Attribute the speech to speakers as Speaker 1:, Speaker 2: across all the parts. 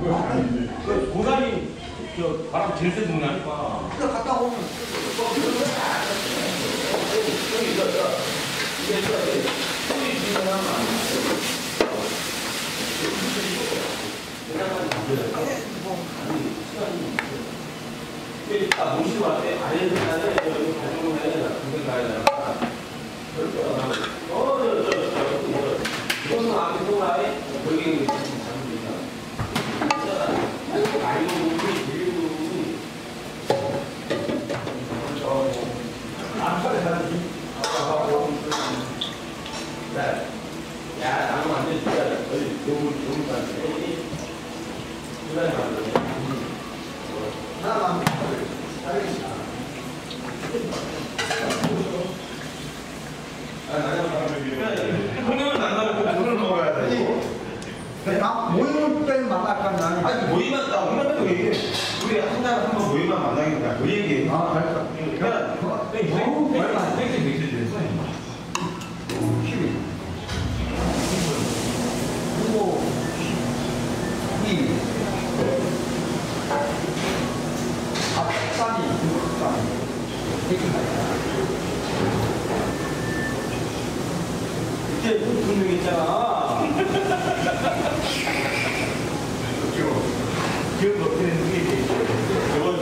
Speaker 1: 그 고산이 저 바람 제일 세게 나니까.
Speaker 2: 그래 갔다 오면
Speaker 1: 딱 모시고 왔대. 아래에서 가야 여기 가지고 가야 되나? 군대 가야 되나? 이거는 앞에 또 가야 여기 야, 나는 완전 진짜 너무 딴데.
Speaker 2: 하나만
Speaker 1: 형님은 만나면 물을 먹어야 돼.
Speaker 2: 나 모임을 때 만날까 나는.
Speaker 1: 아니 모임만 나 오늘부터 얘기해. 우리 한 달에 한 번 모임만 만나니까 그 얘기.
Speaker 2: 아, 알겠어.
Speaker 1: 그러니까
Speaker 2: 너무 얼마
Speaker 1: 땡땡 믹스지.
Speaker 2: 그리고 이 앞산이
Speaker 1: 이제 분명 있잖아. 기억 못하는 게 저거.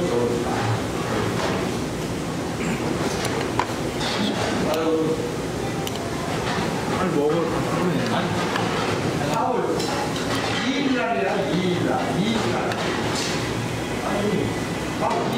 Speaker 3: 아니 먹어.
Speaker 2: 4월 2일날이라 2일날 아니 4월